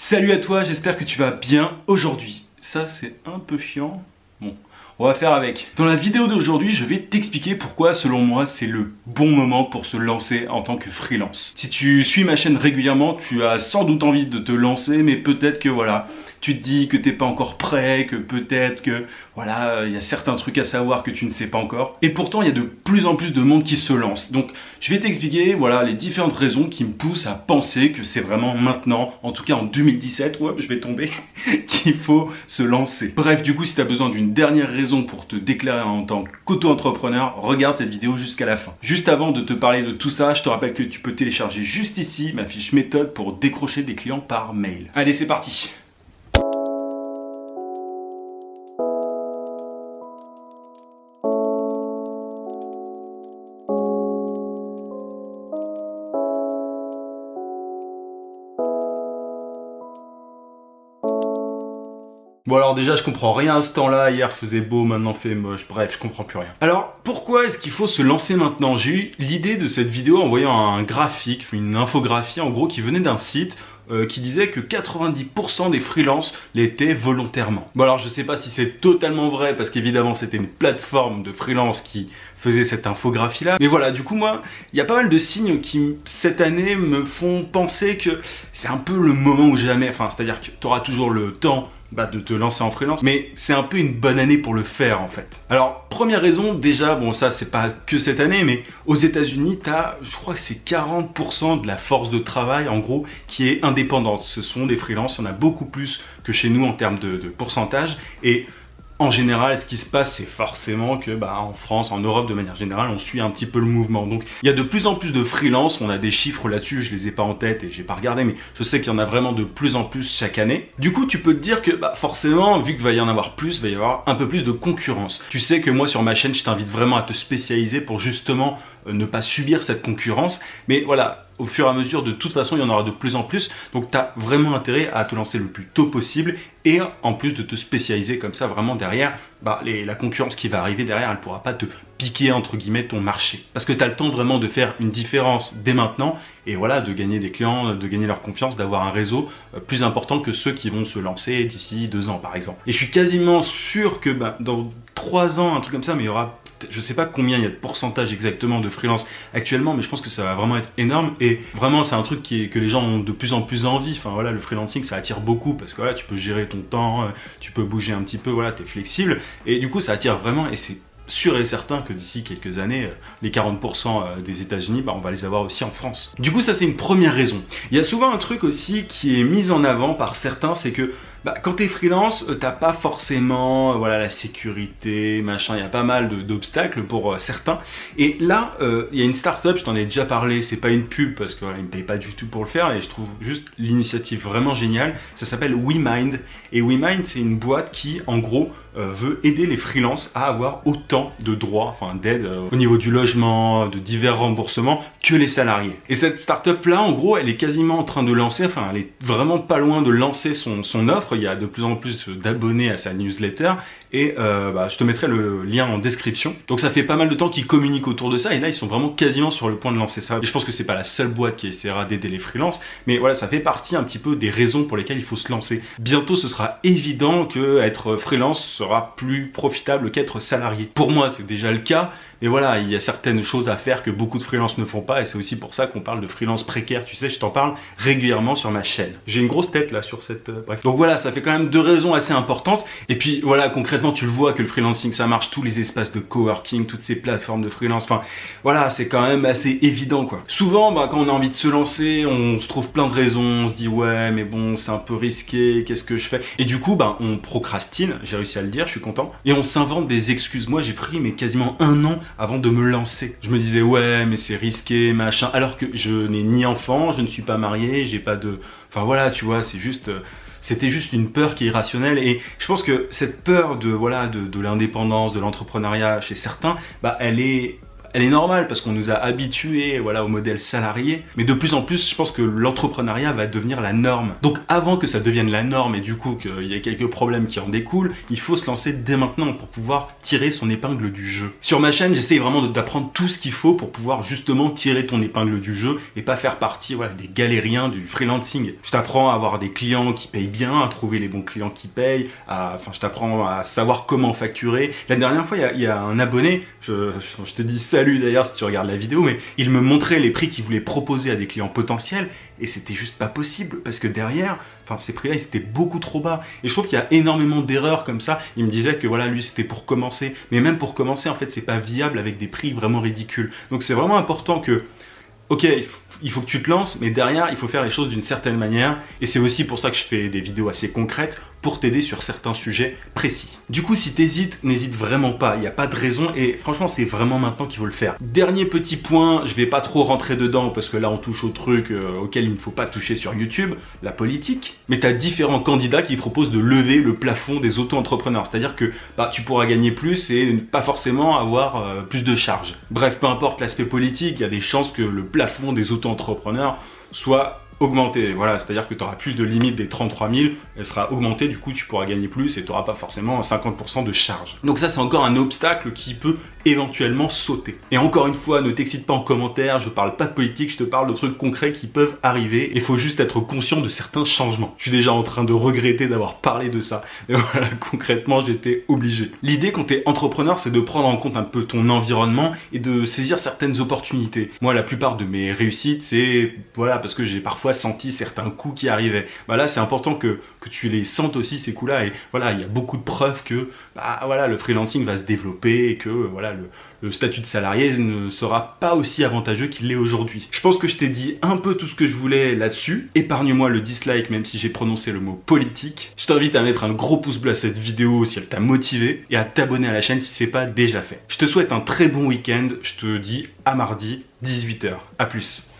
Salut à toi, j'espère que tu vas bien aujourd'hui. Ça c'est un peu chiant. Bon, on va faire avec. Dans la vidéo d'aujourd'hui, je vais t'expliquer pourquoi selon moi c'est le bon moment pour se lancer en tant que freelance. Si tu suis ma chaîne régulièrement, tu as sans doute envie de te lancer, mais peut-être que voilà, tu te dis que t'es pas encore prêt, que peut-être que voilà, il y a certains trucs à savoir que tu ne sais pas encore. Et pourtant, il y a de plus en plus de monde qui se lance. Donc, je vais t'expliquer voilà les différentes raisons qui me poussent à penser que c'est vraiment maintenant, en tout cas en 2017, ouais, je vais tomber, qu'il faut se lancer. Bref, du coup, si tu as besoin d'une dernière raison pour te déclarer en tant qu'auto-entrepreneur, regarde cette vidéo jusqu'à la fin. Juste avant de te parler de tout ça, je te rappelle que tu peux télécharger juste ici ma fiche méthode pour décrocher des clients par mail. Allez, c'est parti! Bon alors déjà je comprends rien à ce temps-là, hier faisait beau, maintenant fait moche, bref je comprends plus rien. Alors pourquoi est-ce qu'il faut se lancer maintenant? J'ai eu l'idée de cette vidéo en voyant un graphique, une infographie en gros qui venait d'un site qui disait que 90% des freelances l'étaient volontairement. Bon alors je sais pas si c'est totalement vrai parce qu'évidemment c'était une plateforme de freelance qui faisait cette infographie là. Mais voilà, du coup moi, il y a pas mal de signes qui cette année me font penser que c'est un peu le moment ou jamais. Enfin c'est-à-dire que tu auras toujours le temps de te lancer en freelance, mais c'est un peu une bonne année pour le faire en fait. Alors première raison, déjà, bon ça c'est pas que cette année, mais aux États-Unis t'as, je crois que c'est 40% de la force de travail en gros qui est indépendante. Ce sont des freelances, il y en a beaucoup plus que chez nous en termes de pourcentage. Et en général, ce qui se passe, c'est forcément que en France, en Europe de manière générale, on suit un petit peu le mouvement. Donc il y a de plus en plus de freelance, on a des chiffres là-dessus, je les ai pas en tête et j'ai pas regardé, mais je sais qu'il y en a vraiment de plus en plus chaque année. Du coup, tu peux te dire que forcément, vu qu'il va y en avoir plus, il va y avoir un peu plus de concurrence. Tu sais que moi sur ma chaîne, je t'invite vraiment à te spécialiser pour justement ne pas subir cette concurrence. Mais voilà, au fur et à mesure, de toute façon, il y en aura de plus en plus. Donc, tu as vraiment intérêt à te lancer le plus tôt possible et en plus de te spécialiser comme ça, vraiment derrière, la concurrence qui va arriver derrière, elle ne pourra pas te piquer entre guillemets ton marché. Parce que tu as le temps vraiment de faire une différence dès maintenant et voilà, de gagner des clients, de gagner leur confiance, d'avoir un réseau plus important que ceux qui vont se lancer d'ici 2 ans par exemple. Et je suis quasiment sûr que dans 3 ans, un truc comme ça, mais il y aura, je sais pas combien il y a de pourcentage exactement de freelance actuellement, mais je pense que ça va vraiment être énorme et vraiment c'est un truc que les gens ont de plus en plus envie. Enfin voilà, le freelancing ça attire beaucoup parce que voilà, tu peux gérer ton temps, tu peux bouger un petit peu, voilà, tu es flexible et du coup ça attire vraiment et c'est sûr et certain que d'ici quelques années, les 40% des États-Unis, on va les avoir aussi en France. Du coup, ça c'est une première raison. Il y a souvent un truc aussi qui est mis en avant par certains, c'est que quand t'es freelance, t'as pas forcément la sécurité, machin, il y a pas mal d'obstacles pour certains. Et là, il y a une start-up, je t'en ai déjà parlé, c'est pas une pub parce que ils me payent pas du tout pour le faire et je trouve juste l'initiative vraiment géniale. Ça s'appelle WeMind et WeMind c'est une boîte qui en gros veut aider les freelances à avoir autant de droits, d'aide au niveau du logement, de divers remboursements que les salariés. Et cette start-up là, en gros, elle est quasiment en train de lancer, elle est vraiment pas loin de lancer son offre. Il y a de plus en plus d'abonnés à sa newsletter et je te mettrai le lien en description. Donc ça fait pas mal de temps qu'ils communiquent autour de ça et là ils sont vraiment quasiment sur le point de lancer ça. Et je pense que c'est pas la seule boîte qui essaiera d'aider les freelances, mais voilà, ça fait partie un petit peu des raisons pour lesquelles il faut se lancer. Bientôt ce sera évident que être freelance sera plus profitable qu'être salarié. Pour moi c'est déjà le cas, mais voilà, il y a certaines choses à faire que beaucoup de freelances ne font pas et c'est aussi pour ça qu'on parle de freelance précaire. Tu sais, je t'en parle régulièrement sur ma chaîne. J'ai une grosse tête là sur cette... bref. Donc voilà, ça fait quand même 2 raisons assez importantes. Et puis voilà, concrètement, tu le vois que le freelancing ça marche, tous les espaces de coworking, toutes ces plateformes de freelance, voilà, c'est quand même assez évident quoi. Souvent, quand on a envie de se lancer, on se trouve plein de raisons, on se dit ouais, mais bon, c'est un peu risqué, qu'est-ce que je fais? Et du coup, on procrastine, j'ai réussi à le dire, je suis content. Et on s'invente des excuses. Moi, j'ai pris quasiment 1 an avant de me lancer. Je me disais ouais, mais c'est risqué, machin, alors que je n'ai ni enfant, je ne suis pas marié, j'ai pas de... voilà, tu vois, c'est juste... C'était juste une peur qui est irrationnelle et je pense que cette peur de l'indépendance, de l'entrepreneuriat chez certains, elle est elle est normale parce qu'on nous a habitués voilà, au modèle salarié. Mais de plus en plus, je pense que l'entrepreneuriat va devenir la norme. Donc avant que ça devienne la norme et du coup qu'il y ait quelques problèmes qui en découlent, il faut se lancer dès maintenant pour pouvoir tirer son épingle du jeu. Sur ma chaîne, j'essaye vraiment d'apprendre tout ce qu'il faut pour pouvoir justement tirer ton épingle du jeu et pas faire partie voilà, des galériens du freelancing. Je t'apprends à avoir des clients qui payent bien, à trouver les bons clients qui payent, je t'apprends à savoir comment facturer. La dernière fois, il y a un abonné, je te dis salut d'ailleurs si tu regardes la vidéo, mais il me montrait les prix qu'il voulait proposer à des clients potentiels et c'était juste pas possible parce que derrière, ces prix-là, ils étaient beaucoup trop bas. Et je trouve qu'il y a énormément d'erreurs comme ça. Il me disait que voilà, lui, c'était pour commencer. Mais même pour commencer, en fait, c'est pas viable avec des prix vraiment ridicules. Donc c'est vraiment important que, ok, il faut que tu te lances, mais derrière, il faut faire les choses d'une certaine manière. Et c'est aussi pour ça que je fais des vidéos assez concrètes pour t'aider sur certains sujets précis. Du coup, si t'hésites, n'hésite vraiment pas. Il n'y a pas de raison et franchement, c'est vraiment maintenant qu'il faut le faire. Dernier petit point, je vais pas trop rentrer dedans parce que là, on touche au truc auquel il ne faut pas toucher sur YouTube, la politique. Mais tu as différents candidats qui proposent de lever le plafond des auto-entrepreneurs. C'est-à-dire que tu pourras gagner plus et pas forcément avoir plus de charges. Bref, peu importe l'aspect politique, il y a des chances que le plafond des auto-entrepreneurs soit augmenté, voilà, c'est-à-dire que tu auras plus de limite des 33 000, elle sera augmentée, du coup tu pourras gagner plus et tu n'auras pas forcément 50% de charge. Donc ça c'est encore un obstacle qui peut éventuellement sauter. Et encore une fois, ne t'excite pas en commentaire, je parle pas de politique, je te parle de trucs concrets qui peuvent arriver, il faut juste être conscient de certains changements. Je suis déjà en train de regretter d'avoir parlé de ça, mais voilà, concrètement j'étais obligé. L'idée quand tu es entrepreneur, c'est de prendre en compte un peu ton environnement et de saisir certaines opportunités. Moi la plupart de mes réussites, c'est voilà, parce que j'ai parfois senti certains coups qui arrivaient. Là c'est important que tu les sentes aussi ces coups-là et voilà, il y a beaucoup de preuves que voilà, le freelancing va se développer et que voilà, le statut de salarié ne sera pas aussi avantageux qu'il l'est aujourd'hui. Je pense que je t'ai dit un peu tout ce que je voulais là-dessus. Épargne-moi le dislike même si j'ai prononcé le mot politique. Je t'invite à mettre un gros pouce bleu à cette vidéo si elle t'a motivé et à t'abonner à la chaîne si c'est pas déjà fait. Je te souhaite un très bon week-end. Je te dis à mardi 18 h. À plus.